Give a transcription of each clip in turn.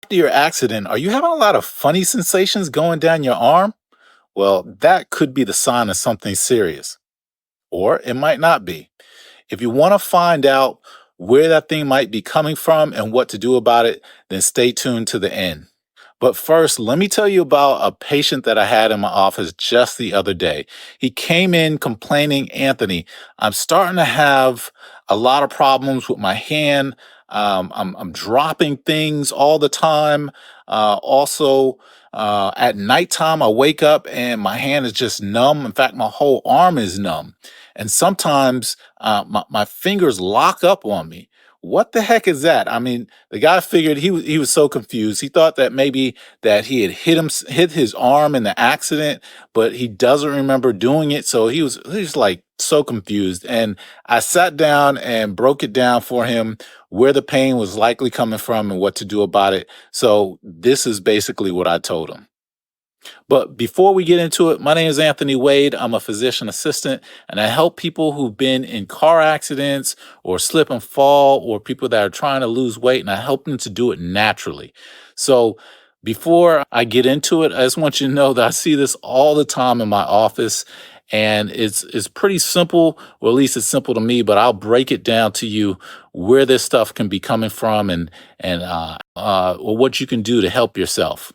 After your accident, are you having a lot of funny sensations going down your arm? Well, that could be the sign of something serious, or it might not be. If you want to find out where that thing might be coming from and what to do about it, then stay tuned to the end. But first, let me tell you about a patient that I had in my office just the other day. He came in complaining, Anthony, I'm starting to have a lot of problems with my hand. I'm dropping things all the time. Also, at nighttime, I wake up and my hand is just numb. In fact, my whole arm is numb. And sometimes my fingers lock up on me. What the heck is that? I mean, the guy figured he was so confused. He thought that maybe that he had hit his arm in the accident, but he doesn't remember doing it. So he was like so confused. And I sat down and broke it down for him where the pain was likely coming from and what to do about it. So this is basically what I told him. But before we get into it, my name is Anthony Wade. I'm a physician assistant, and I help people who've been in car accidents or slip and fall, or people that are trying to lose weight, and I help them to do it naturally. So before I get into it, I just want you to know that I see this all the time in my office. And it's pretty simple, or at least it's simple to me, but I'll break it down to you where this stuff can be coming from and or what you can do to help yourself.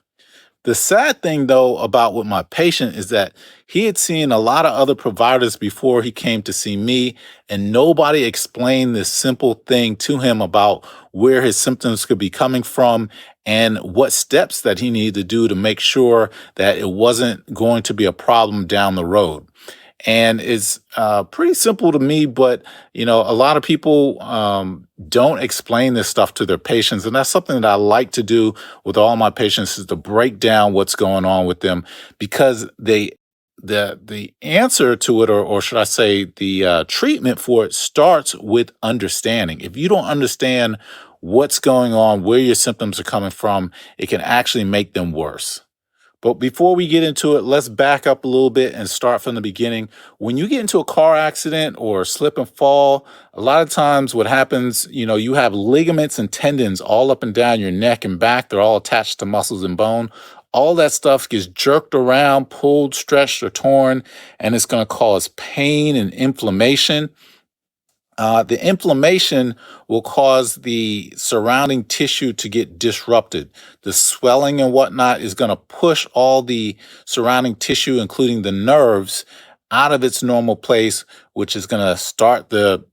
The sad thing, though, about with my patient is that he had seen a lot of other providers before he came to see me, and nobody explained this simple thing to him about where his symptoms could be coming from and what steps that he needed to do to make sure that it wasn't going to be a problem down the road. And it's pretty simple to me, but a lot of people don't explain this stuff to their patients, and that's something that I like to do with all my patients is to break down what's going on with them because the answer to it, or should I say, the treatment for it starts with understanding. If you don't understand what's going on, where your symptoms are coming from, it can actually make them worse. But before we get into it, let's back up a little bit and start from the beginning. When you get into a car accident or slip and fall, a lot of times what happens, you have ligaments and tendons all up and down your neck and back. They're all attached to muscles and bone. All that stuff gets jerked around, pulled, stretched, or torn, and it's going to cause pain and inflammation. The inflammation will cause the surrounding tissue to get disrupted. The swelling and whatnot is going to push all the surrounding tissue, including the nerves, out of its normal place, which is going to start the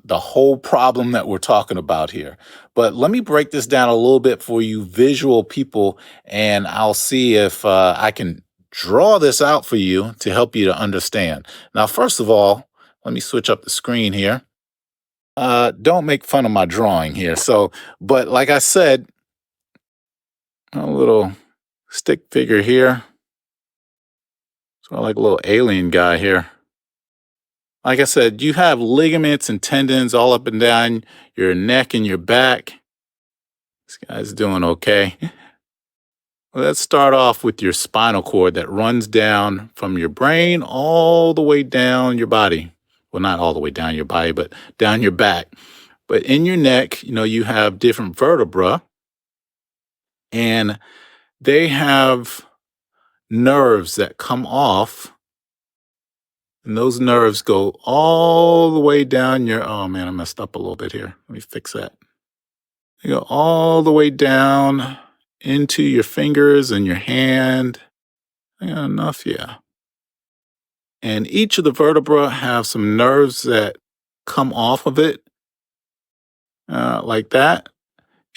whole problem that we're talking about here. But let me break this down a little bit for you visual people, and I'll see if I can draw this out for you to help you to understand. Now, first of all, let me switch up the screen here. Don't make fun of my drawing here. But like I said, a little stick figure here. So like a little alien guy here. Like I said, you have ligaments and tendons all up and down your neck and your back. This guy's doing okay. Let's start off with your spinal cord that runs down from your brain all the way down your body. Well, not all the way down your body, but down your back. But in your neck, you have different vertebra, and they have nerves that come off, and those nerves go all the way down your, oh man, I messed up a little bit here. Let me fix that. They go all the way down into your fingers and your hand. Yeah, enough, yeah. And each of the vertebra have some nerves that come off of it, like that.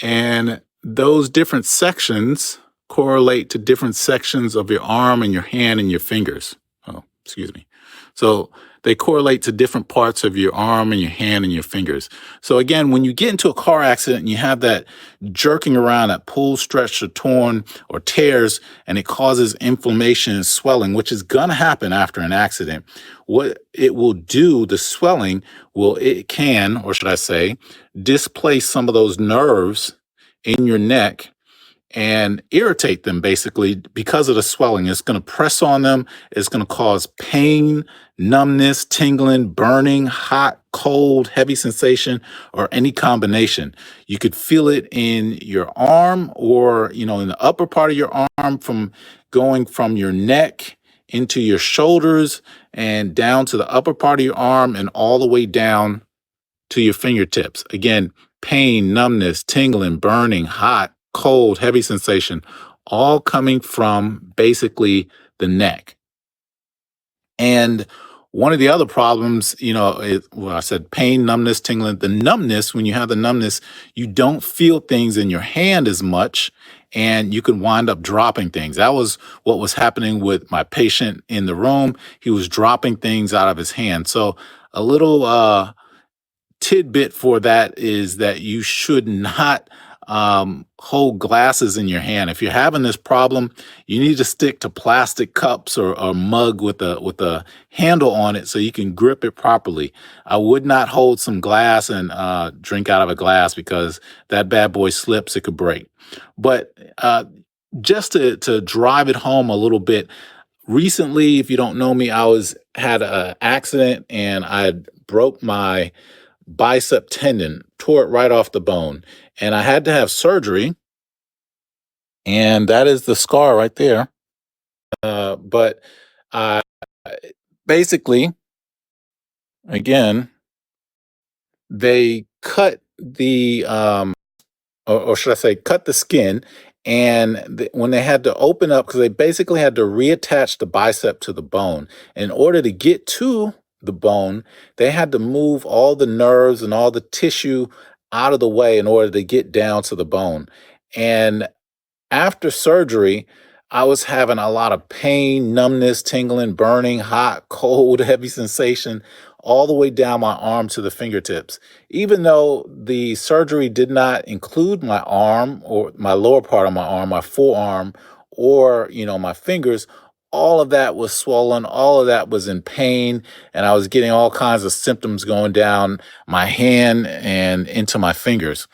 And those different sections correlate to different sections of your arm and your hand and your fingers. Oh, excuse me. So they correlate to different parts of your arm and your hand and your fingers. So again, when you get into a car accident and you have that jerking around, that pull, stretch, or torn or tears, and it causes inflammation and swelling, which is going to happen after an accident, what it will do, the swelling it can, or should I say, displace some of those nerves in your neck and irritate them basically because of the swelling. It's going to press on them. It's going to cause pain, numbness, tingling, burning, hot, cold, heavy sensation, or any combination. You could feel it in your arm or, in the upper part of your arm from going from your neck into your shoulders and down to the upper part of your arm and all the way down to your fingertips. Again, pain, numbness, tingling, burning, hot, cold, heavy sensation, all coming from basically the neck. And one of the other problems, I said pain, numbness, tingling. The numbness, when you have the numbness, you don't feel things in your hand as much, and you can wind up dropping things. That was what was happening with my patient in the room. He was dropping things out of his hand. So a little tidbit for that is that you should not hold glasses in your hand. If you're having this problem, you need to stick to plastic cups or mug with a handle on it so you can grip it properly. I would not hold some glass and drink out of a glass because that bad boy slips, it could break. But just to drive it home a little bit, recently, if you don't know me, had an accident and I broke my bicep tendon, tore it right off the bone. And I had to have surgery. And that is the scar right there. But uh, basically, again, they cut or should I say, cut the skin. And when they had to open up, because they basically had to reattach the bicep to the bone. In order to get to the bone, they had to move all the nerves and all the tissue out of the way in order to get down to the bone. And after surgery, I was having a lot of pain, numbness, tingling, burning, hot, cold, heavy sensation all the way down my arm to the fingertips. Even though the surgery did not include my arm or my lower part of my arm, my forearm, or, my fingers, all of that was swollen, all of that was in pain, and I was getting all kinds of symptoms going down my hand and into my fingers.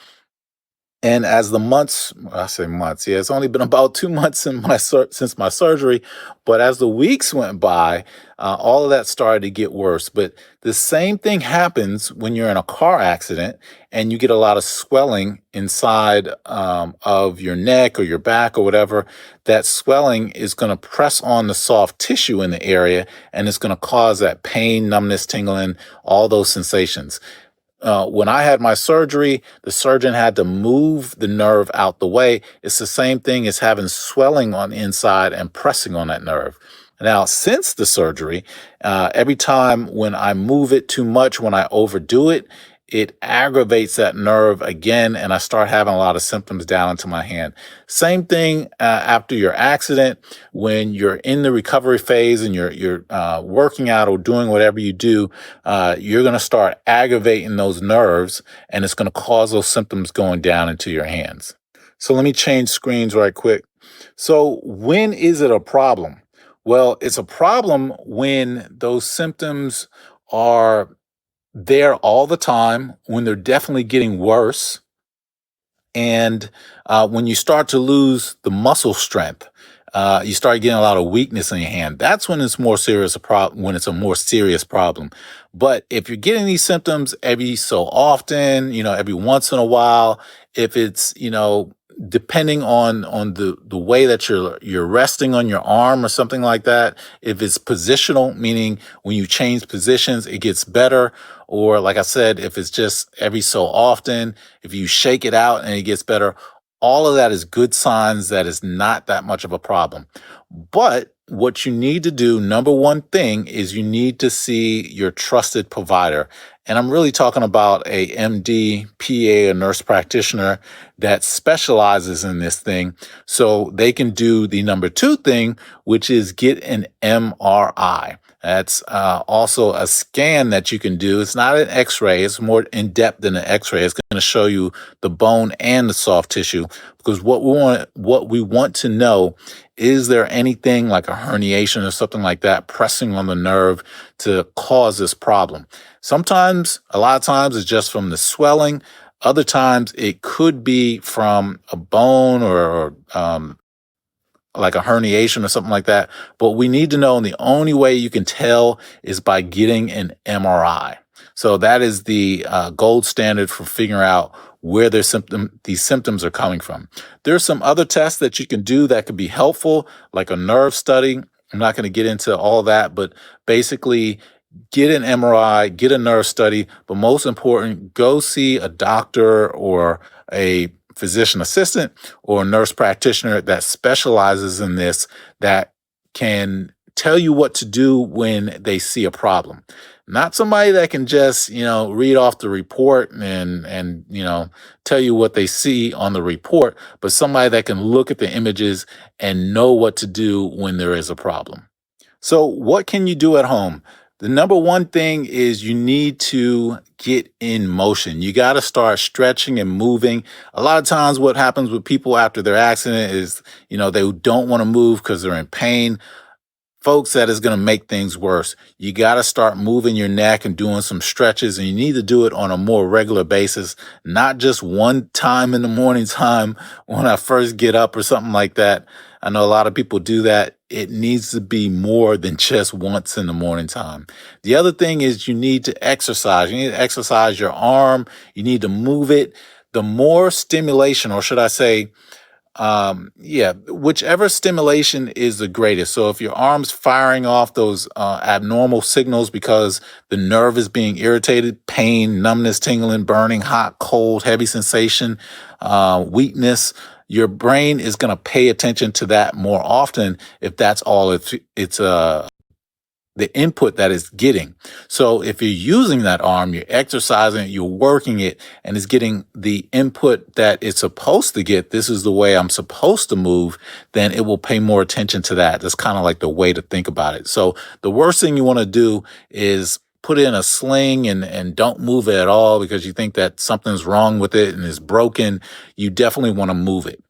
And as the months, I say months, yeah, it's only been about 2 months since my surgery, but as the weeks went by, all of that started to get worse. But the same thing happens when you're in a car accident and you get a lot of swelling inside of your neck or your back or whatever. That swelling is going to press on the soft tissue in the area, and it's going to cause that pain, numbness, tingling, all those sensations. When I had my surgery, the surgeon had to move the nerve out the way. It's the same thing as having swelling on the inside and pressing on that nerve. Now, since the surgery, every time when I move it too much, when I overdo it, it aggravates that nerve again, and I start having a lot of symptoms down into my hand. Same thing after your accident, when you're in the recovery phase and you're working out or doing whatever you do, you're going to start aggravating those nerves, and it's going to cause those symptoms going down into your hands. So let me change screens right quick. So when is it a problem? Well, it's a problem when those symptoms are there all the time, when they're definitely getting worse, and when you start to lose the muscle strength, you start getting a lot of weakness in your hand. That's when it's more serious a problem. When it's a more serious problem. But if you're getting these symptoms every so often, every once in a while, if it's depending on the way that you're resting on your arm or something like that, if it's positional, meaning when you change positions, it gets better. Or like I said, if it's just every so often, if you shake it out and it gets better, all of that is good signs that it's not that much of a problem. But what you need to do, number one thing, is you need to see your trusted provider. And I'm really talking about a MD, PA, a nurse practitioner that specializes in this thing, so they can do the number two thing, which is get an MRI. That's also a scan that you can do. It's not an X-ray. It's more in depth than an X-ray. It's going to show you the bone and the soft tissue, because what we want to know, is there anything like a herniation or something like that pressing on the nerve to cause this problem? Sometimes, a lot of times, it's just from the swelling. Other times, it could be from a bone or like a herniation or something like that. But we need to know, and the only way you can tell is by getting an MRI. So that is the gold standard for figuring out where these symptoms are coming from. There's some other tests that you can do that could be helpful, like a nerve study. I'm not going to get into all that, but basically get an MRI, get a nerve study, but most important, go see a doctor or a physician assistant or a nurse practitioner that specializes in this, that can tell you what to do when they see a problem. Not somebody that can just, read off the report and tell you what they see on the report, but somebody that can look at the images and know what to do when there is a problem. So, what can you do at home? The number one thing is you need to get in motion. You got to start stretching and moving. A lot of times, what happens with people after their accident is, they don't want to move because they're in pain. Folks, that is going to make things worse. You got to start moving your neck and doing some stretches, and you need to do it on a more regular basis, not just one time in the morning time when I first get up or something like that. I know a lot of people do that. It needs to be more than just once in the morning time. The other thing is you need to exercise. You need to exercise your arm. You need to move it. The more stimulation, or should I say, yeah, whichever stimulation is the greatest. So if your arm's firing off those abnormal signals because the nerve is being irritated, pain, numbness, tingling, burning, hot, cold, heavy sensation, weakness, your brain is going to pay attention to that more often if that's all it's the input that it's getting. So if you're using that arm, you're exercising it, you're working it, and it's getting the input that it's supposed to get, this is the way I'm supposed to move, then it will pay more attention to that. That's kind of like the way to think about it. So the worst thing you want to do is put it in a sling and don't move it at all because you think that something's wrong with it and it's broken. You definitely want to move it.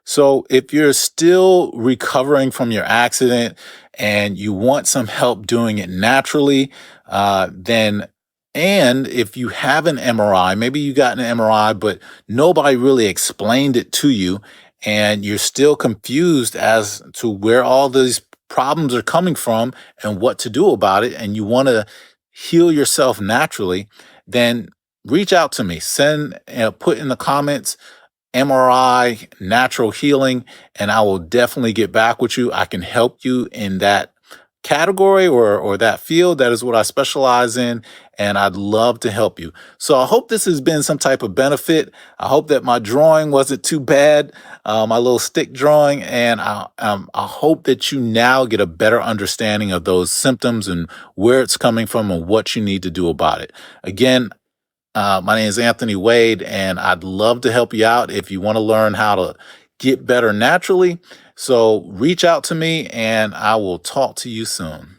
So if you're still recovering from your accident and you want some help doing it naturally, then and if you have an MRI, maybe you got an MRI, but nobody really explained it to you, and you're still confused as to where all these problems are coming from and what to do about it, and you want to heal yourself naturally, then reach out to me. Put in the comments MRI, natural healing, and I will definitely get back with you. I can help you in that category or that field. That is what I specialize in, and I'd love to help you. So I hope this has been some type of benefit. I hope that my drawing wasn't too bad, my little stick drawing, and I hope that you now get a better understanding of those symptoms and where it's coming from and what you need to do about it. Again, my name is Anthony Wade, and I'd love to help you out if you want to learn how to get better naturally. So reach out to me, and I will talk to you soon.